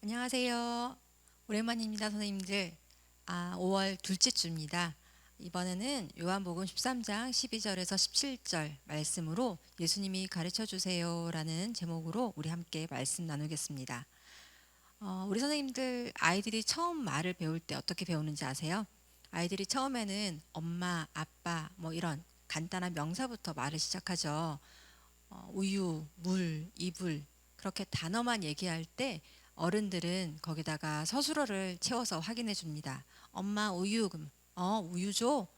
안녕하세요. 오랜만입니다, 선생님들. 5월 둘째 주입니다. 이번에는 요한복음 13장 12절에서 17절 말씀으로 예수님이 가르쳐 주세요라는 제목으로 우리 함께 말씀 나누겠습니다. 우리 선생님들 아이들이 처음 말을 배울 때 어떻게 배우는지 아세요? 아이들이 처음에는 엄마, 아빠 뭐 이런 간단한 명사부터 말을 시작하죠. 우유, 물, 이불 그렇게 단어만 얘기할 때 어른들은 거기다가 서술어를 채워서 확인해 줍니다. 엄마 우유, 그럼 우유 줘?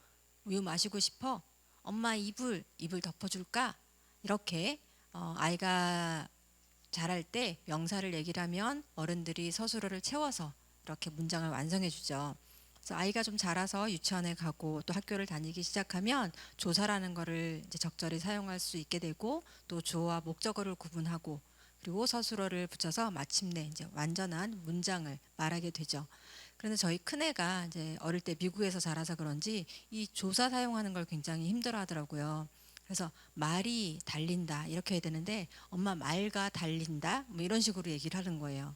우유 마시고 싶어? 엄마 이불 덮어줄까? 이렇게 아이가 잘할 때 명사를 얘기를 하면 어른들이 서술어를 채워서 이렇게 문장을 완성해 주죠. 그래서 아이가 좀 자라서 유치원에 가고 또 학교를 다니기 시작하면 조사라는 거를 이제 적절히 사용할 수 있게 되고 또 주어와 목적어를 구분하고 그리고 서술어를 붙여서 마침내 이제 완전한 문장을 말하게 되죠. 그런데 저희 큰애가 이제 어릴 때 미국에서 자라서 그런지 이 조사 사용하는 걸 굉장히 힘들어 하더라고요. 그래서 말이 달린다 이렇게 해야 되는데 엄마 말과 달린다 뭐 이런 식으로 얘기를 하는 거예요.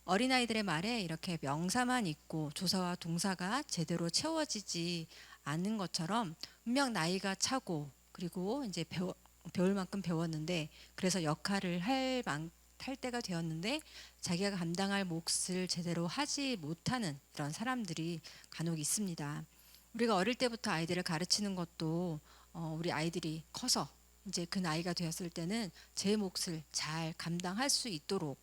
어린아이들의 말에 이렇게 명사만 있고 조사와 동사가 제대로 채워지지 않는 것처럼 분명 나이가 차고 그리고 이제 배울 만큼 배웠는데 그래서 역할을 할 때가 되었는데 자기가 감당할 몫을 제대로 하지 못하는 이런 사람들이 간혹 있습니다. 우리가 어릴 때부터 아이들을 가르치는 것도 우리 아이들이 커서 이제 그 나이가 되었을 때는 제 몫을 잘 감당할 수 있도록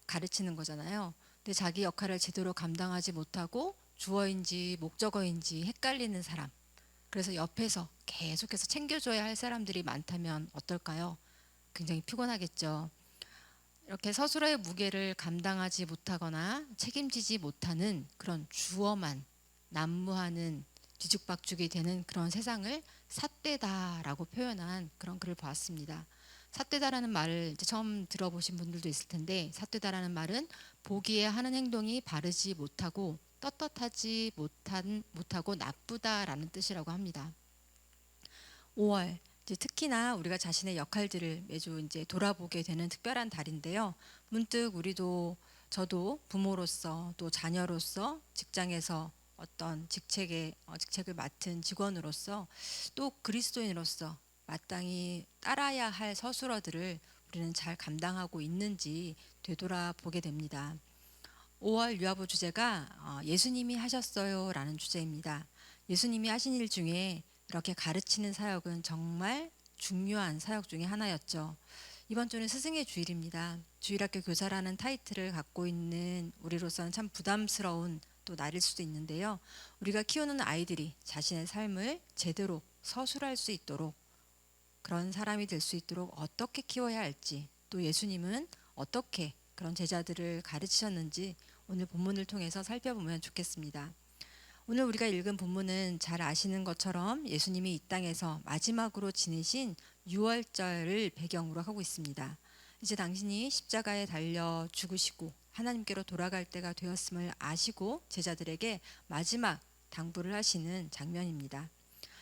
가르치는 거잖아요. 근데 자기 역할을 제대로 감당하지 못하고 주어인지 목적어인지 헷갈리는 사람. 그래서 옆에서 계속해서 챙겨줘야 할 사람들이 많다면 어떨까요? 굉장히 피곤하겠죠. 이렇게 서술어의 무게를 감당하지 못하거나 책임지지 못하는 그런 주어만 난무하는 뒤죽박죽이 되는 그런 세상을 삿되다라고 표현한 그런 글을 보았습니다. 삿되다라는 말을 이제 처음 들어보신 분들도 있을 텐데 삿되다라는 말은 보기에 하는 행동이 바르지 못하고 떳떳하지 못하고 나쁘다라는 뜻이라고 합니다. 5월 이제 특히나 우리가 자신의 역할들을 매주 이제 돌아보게 되는 특별한 달인데요. 문득 저도 부모로서 또 자녀로서 직장에서 어떤 직책을 맡은 직원으로서 또 그리스도인으로서 마땅히 따라야 할 서술어들을 우리는 잘 감당하고 있는지 되돌아보게 됩니다. 5월 유아부 주제가 예수님이 하셨어요라는 주제입니다. 예수님이 하신 일 중에 이렇게 가르치는 사역은 정말 중요한 사역 중에 하나였죠. 이번 주는 스승의 주일입니다. 주일학교 교사라는 타이틀을 갖고 있는 우리로서는 참 부담스러운 또 날일 수도 있는데요. 우리가 키우는 아이들이 자신의 삶을 제대로 서술할 수 있도록 그런 사람이 될 수 있도록 어떻게 키워야 할지 또 예수님은 어떻게 그런 제자들을 가르치셨는지 오늘 본문을 통해서 살펴보면 좋겠습니다. 오늘 우리가 읽은 본문은 잘 아시는 것처럼 예수님이 이 땅에서 마지막으로 지내신 6월절을 배경으로 하고 있습니다. 이제 당신이 십자가에 달려 죽으시고 하나님께로 돌아갈 때가 되었음을 아시고 제자들에게 마지막 당부를 하시는 장면입니다.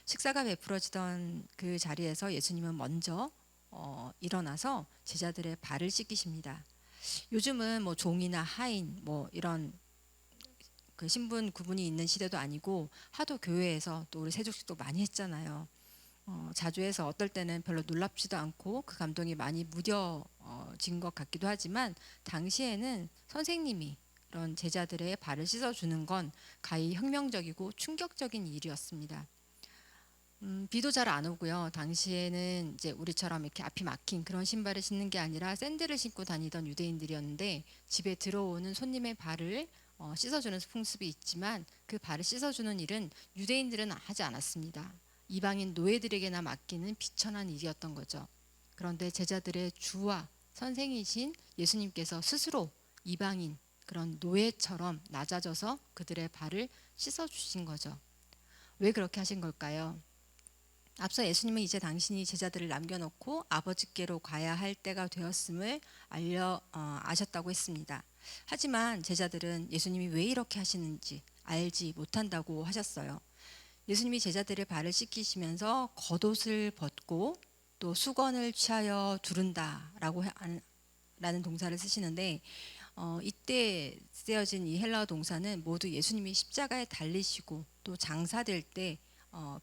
식사가 베풀어지던 그 자리에서 예수님은 먼저 일어나서 제자들의 발을 씻기십니다. 요즘은 뭐 종이나 하인 뭐 이런 그 신분 구분이 있는 시대도 아니고 하도 교회에서 또 우리 세족식도 많이 했잖아요. 자주 해서 어떨 때는 별로 놀랍지도 않고 그 감동이 많이 무뎌진 것 같기도 하지만 당시에는 선생님이 이런 제자들의 발을 씻어주는 건 가히 혁명적이고 충격적인 일이었습니다. 비도 잘 안 오고요. 당시에는 이제 우리처럼 이렇게 앞이 막힌 그런 신발을 신는 게 아니라 샌들을 신고 다니던 유대인들이었는데 집에 들어오는 손님의 발을 씻어주는 풍습이 있지만 그 발을 씻어주는 일은 유대인들은 하지 않았습니다. 이방인 노예들에게나 맡기는 비천한 일이었던 거죠. 그런데 제자들의 주와 선생이신 예수님께서 스스로 이방인 그런 노예처럼 낮아져서 그들의 발을 씻어주신 거죠. 왜 그렇게 하신 걸까요? 앞서 예수님은 이제 당신이 제자들을 남겨놓고 아버지께로 가야 할 때가 되었음을 아셨다고 했습니다. 하지만 제자들은 예수님이 왜 이렇게 하시는지 알지 못한다고 하셨어요. 예수님이 제자들의 발을 씻기시면서 겉옷을 벗고 또 수건을 취하여 두른다라고 라는 동사를 쓰시는데 이때 쓰여진 이 헬라어 동사는 모두 예수님이 십자가에 달리시고 또 장사될 때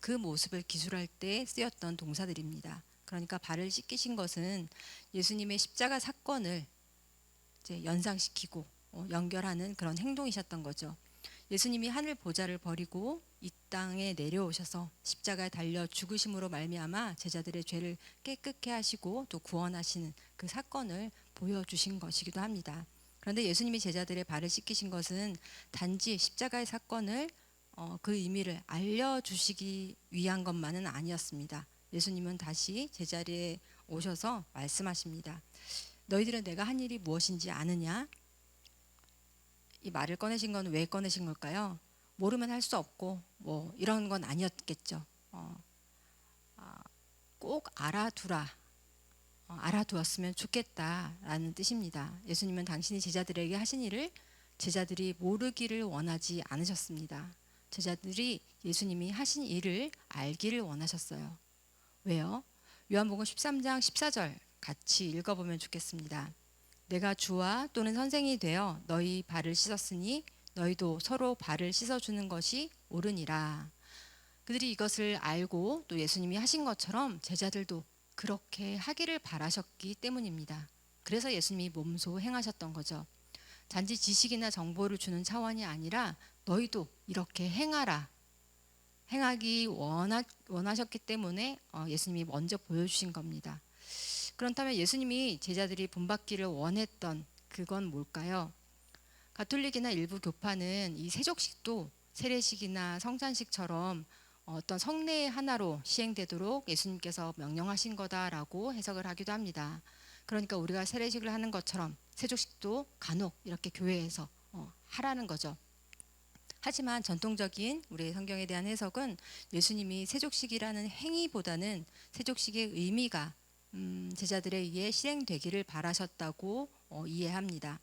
그 모습을 기술할 때 쓰였던 동사들입니다. 그러니까 발을 씻기신 것은 예수님의 십자가 사건을 이제 연상시키고 연결하는 그런 행동이셨던 거죠. 예수님이 하늘 보좌를 버리고 이 땅에 내려오셔서 십자가에 달려 죽으심으로 말미암아 제자들의 죄를 깨끗게 하시고 또 구원하시는 그 사건을 보여주신 것이기도 합니다. 그런데 예수님이 제자들의 발을 씻기신 것은 단지 십자가의 사건을 그 의미를 알려주시기 위한 것만은 아니었습니다. 예수님은 다시 제자리에 오셔서 말씀하십니다. 너희들은 내가 한 일이 무엇인지 아느냐? 이 말을 꺼내신 건 왜 꺼내신 걸까요? 모르면 할 수 없고 뭐 이런 건 아니었겠죠. 꼭 알아두라. 알아두었으면 좋겠다라는 뜻입니다. 예수님은 당신이 제자들에게 하신 일을 제자들이 모르기를 원하지 않으셨습니다. 제자들이 예수님이 하신 일을 알기를 원하셨어요. 왜요? 요한복음 13장 14절 같이 읽어보면 좋겠습니다. 내가 주와 또는 선생이 되어 너희 발을 씻었으니 너희도 서로 발을 씻어주는 것이 옳으니라. 그들이 이것을 알고 또 예수님이 하신 것처럼 제자들도 그렇게 하기를 바라셨기 때문입니다. 그래서 예수님이 몸소 행하셨던 거죠. 단지 지식이나 정보를 주는 차원이 아니라 너희도 이렇게 행하라. 행하기 원하셨기 때문에 예수님이 먼저 보여주신 겁니다. 그렇다면 예수님이 제자들이 본받기를 원했던 그건 뭘까요? 가톨릭이나 일부 교파는 이 세족식도 세례식이나 성찬식처럼 어떤 성례의 하나로 시행되도록 예수님께서 명령하신 거다라고 해석을 하기도 합니다. 그러니까 우리가 세례식을 하는 것처럼 세족식도 간혹 이렇게 교회에서 하라는 거죠. 하지만 전통적인 우리의 성경에 대한 해석은 예수님이 세족식이라는 행위보다는 세족식의 의미가 제자들에 의해 실행되기를 바라셨다고 이해합니다.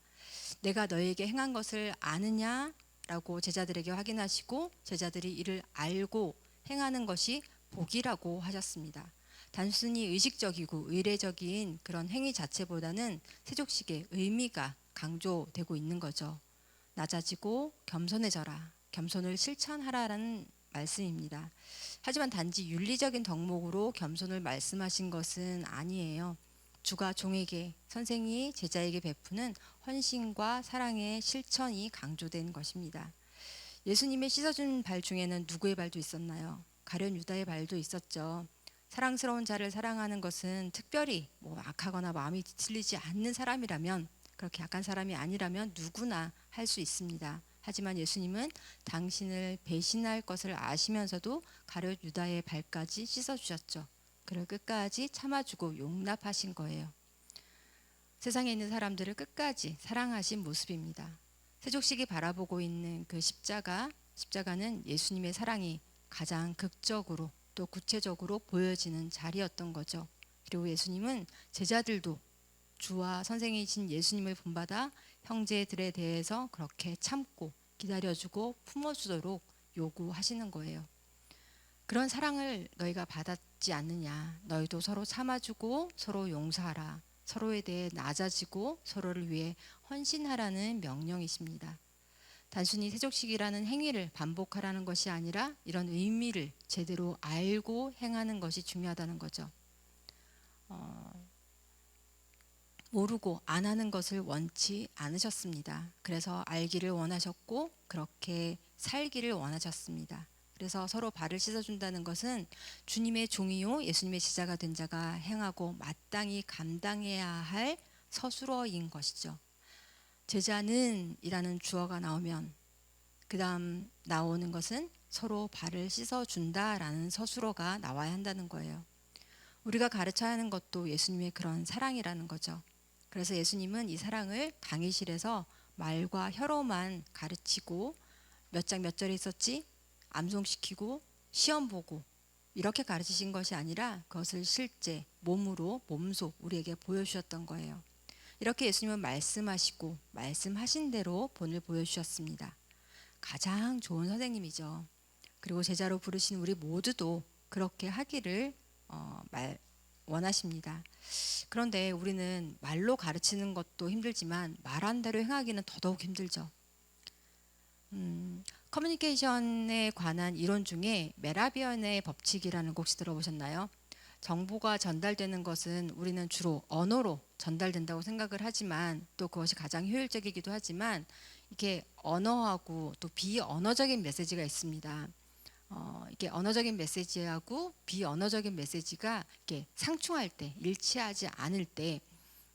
내가 너에게 행한 것을 아느냐라고 제자들에게 확인하시고 제자들이 이를 알고 행하는 것이 복이라고 하셨습니다. 단순히 의식적이고 의례적인 그런 행위 자체보다는 세족식의 의미가 강조되고 있는 거죠. 낮아지고 겸손해져라. 겸손을 실천하라라는 말씀입니다. 하지만 단지 윤리적인 덕목으로 겸손을 말씀하신 것은 아니에요. 주가 종에게, 선생이 제자에게 베푸는 헌신과 사랑의 실천이 강조된 것입니다. 예수님의 씻어준 발 중에는 누구의 발도 있었나요? 가룟 유다의 발도 있었죠. 사랑스러운 자를 사랑하는 것은 특별히 악하거나 마음이 틀리지 않는 사람이라면, 그렇게 약한 사람이 아니라면 누구나 할 수 있습니다. 하지만 예수님은 당신을 배신할 것을 아시면서도 가룟 유다의 발까지 씻어주셨죠. 그를 끝까지 참아주고 용납하신 거예요. 세상에 있는 사람들을 끝까지 사랑하신 모습입니다. 세족식이 바라보고 있는 그 십자가는 예수님의 사랑이 가장 극적으로 또 구체적으로 보여지는 자리였던 거죠. 그리고 예수님은 제자들도 주와 선생이신 예수님을 본받아 형제들에 대해서 그렇게 참고 기다려주고 품어주도록 요구하시는 거예요. 그런 사랑을 너희가 받았지 않느냐. 너희도 서로 참아주고 서로 용서하라. 서로에 대해 낮아지고 서로를 위해 헌신하라는 명령이십니다. 단순히 세족식이라는 행위를 반복하라는 것이 아니라 이런 의미를 제대로 알고 행하는 것이 중요하다는 거죠. 모르고 안 하는 것을 원치 않으셨습니다. 그래서 알기를 원하셨고 그렇게 살기를 원하셨습니다. 그래서 서로 발을 씻어준다는 것은 주님의 종이요 예수님의 제자가 된 자가 행하고 마땅히 감당해야 할 서술어인 것이죠. 제자는 이라는 주어가 나오면 그 다음 나오는 것은 서로 발을 씻어준다라는 서술어가 나와야 한다는 거예요. 우리가 가르쳐야 하는 것도 예수님의 그런 사랑이라는 거죠. 그래서 예수님은 이 사랑을 강의실에서 말과 혀로만 가르치고 몇 장 몇 절에 있었지? 암송시키고 시험 보고 이렇게 가르치신 것이 아니라 그것을 실제 몸으로 몸소 우리에게 보여주셨던 거예요. 이렇게 예수님은 말씀하시고 말씀하신 대로 본을 보여주셨습니다. 가장 좋은 선생님이죠. 그리고 제자로 부르신 우리 모두도 그렇게 하기를 원하십니다. 그런데 우리는 말로 가르치는 것도 힘들지만 말한 대로 행하기는 더더욱 힘들죠. 커뮤니케이션에 관한 이론 중에 메라비언의 법칙이라는 거 혹시 들어보셨나요? 정보가 전달되는 것은 우리는 주로 언어로 전달된다고 생각을 하지만 또 그것이 가장 효율적이기도 하지만 이게 언어하고 또 비언어적인 메시지가 있습니다. 이게 언어적인 메시지하고 비언어적인 메시지가 이렇게 상충할 때, 일치하지 않을 때,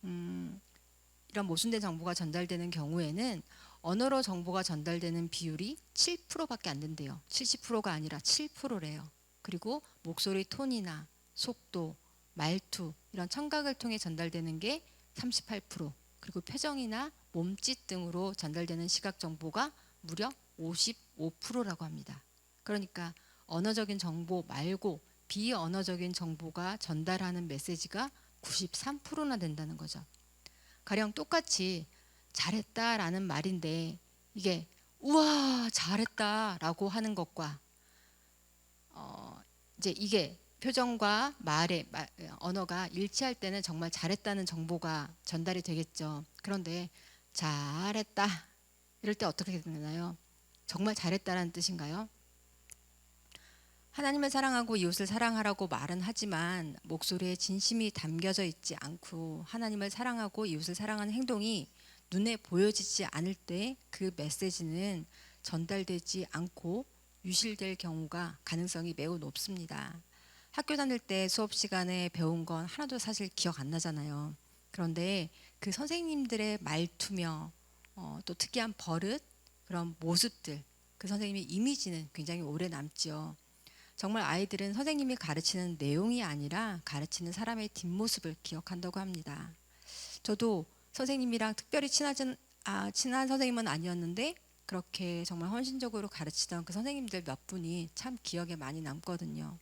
이런 모순된 정보가 전달되는 경우에는 언어로 정보가 전달되는 비율이 7%밖에 안 된대요. 70%가 아니라 7%래요. 그리고 목소리 톤이나 속도, 말투 이런 청각을 통해 전달되는 게 38%, 그리고 표정이나 몸짓 등으로 전달되는 시각 정보가 무려 55%라고 합니다. 그러니까 언어적인 정보 말고 비언어적인 정보가 전달하는 메시지가 93%나 된다는 거죠. 가령 똑같이 잘했다라는 말인데 이게 우와 잘했다라고 하는 것과 이제 이게 표정과 언어가 일치할 때는 정말 잘했다는 정보가 전달이 되겠죠. 그런데 잘했다 이럴 때 어떻게 되나요? 정말 잘했다라는 뜻인가요? 하나님을 사랑하고 이웃을 사랑하라고 말은 하지만 목소리에 진심이 담겨져 있지 않고 하나님을 사랑하고 이웃을 사랑하는 행동이 눈에 보여지지 않을 때 그 메시지는 전달되지 않고 유실될 경우가 가능성이 매우 높습니다. 학교 다닐 때 수업 시간에 배운 건 하나도 사실 기억 안 나잖아요. 그런데 그 선생님들의 말투며 또 특이한 버릇, 그런 모습들, 그 선생님의 이미지는 굉장히 오래 남지요. 정말 아이들은 선생님이 가르치는 내용이 아니라 가르치는 사람의 뒷모습을 기억한다고 합니다. 저도 선생님이랑 특별히 친한 선생님은 아니었는데 그렇게 정말 헌신적으로 가르치던 그 선생님들 몇 분이 참 기억에 많이 남거든요.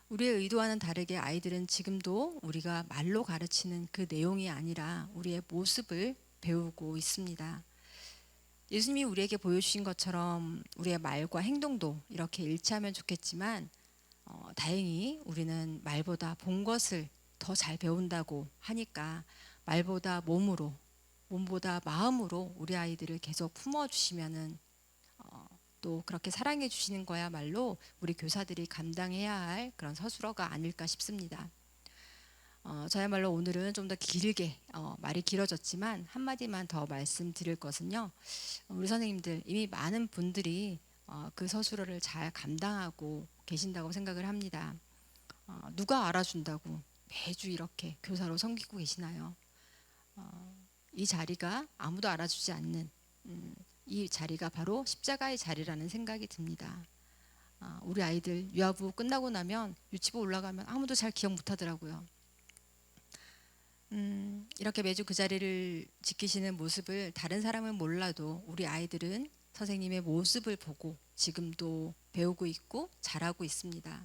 우리의 의도와는 다르게 아이들은 지금도 우리가 말로 가르치는 그 내용이 아니라 우리의 모습을 배우고 있습니다. 예수님이 우리에게 보여주신 것처럼 우리의 말과 행동도 이렇게 일치하면 좋겠지만 다행히 우리는 말보다 본 것을 더 잘 배운다고 하니까 말보다 몸보다 마음으로 우리 아이들을 계속 품어주시면은 또 그렇게 사랑해 주시는 거야말로 우리 교사들이 감당해야 할 그런 서술어가 아닐까 싶습니다. 저야말로 오늘은 좀 더 길게 말이 길어졌지만 한마디만 더 말씀드릴 것은요. 우리 선생님들 이미 많은 분들이 그 서술어를 잘 감당하고 계신다고 생각을 합니다. 누가 알아준다고 매주 이렇게 교사로 섬기고 계시나요? 이 자리가 아무도 알아주지 않는 이 자리가 바로 십자가의 자리라는 생각이 듭니다. 우리 아이들 유아부 끝나고 나면 유치부 올라가면 아무도 잘 기억 못하더라고요. 이렇게 매주 그 자리를 지키시는 모습을 다른 사람은 몰라도 우리 아이들은 선생님의 모습을 보고 지금도 배우고 있고 잘하고 있습니다.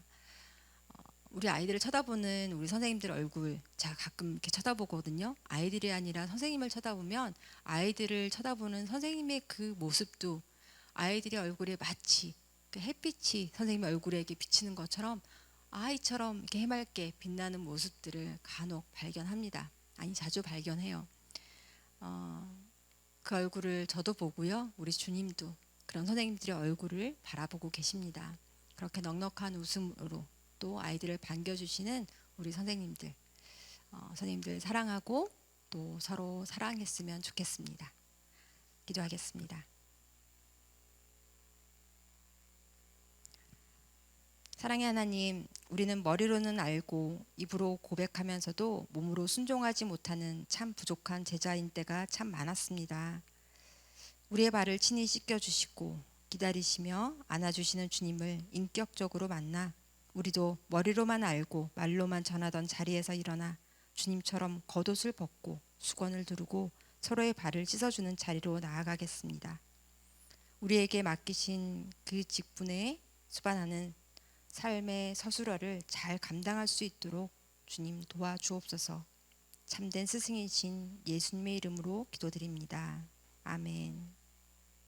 우리 아이들을 쳐다보는 우리 선생님들 얼굴 제가 가끔 이렇게 쳐다보거든요. 아이들이 아니라 선생님을 쳐다보면 아이들을 쳐다보는 선생님의 그 모습도 아이들의 얼굴에 마치 그 햇빛이 선생님의 얼굴에 이렇게 비치는 것처럼 아이처럼 이렇게 해맑게 빛나는 모습들을 간혹 발견합니다. 아니 자주 발견해요. 그 얼굴을 저도 보고요. 우리 주님도 그런 선생님들의 얼굴을 바라보고 계십니다. 그렇게 넉넉한 웃음으로 또 아이들을 반겨주시는 우리 선생님들, 선생님들 사랑하고 또 서로 사랑했으면 좋겠습니다. 기도하겠습니다. 사랑의 하나님, 우리는 머리로는 알고 입으로 고백하면서도 몸으로 순종하지 못하는 참 부족한 제자인 때가 참 많았습니다. 우리의 발을 친히 씻겨주시고 기다리시며 안아주시는 주님을 인격적으로 만나 우리도 머리로만 알고 말로만 전하던 자리에서 일어나 주님처럼 겉옷을 벗고 수건을 두르고 서로의 발을 씻어주는 자리로 나아가겠습니다. 우리에게 맡기신 그 직분에 수반하는 삶의 서술어를 잘 감당할 수 있도록 주님 도와주옵소서. 참된 스승이신 예수님의 이름으로 기도드립니다. 아멘.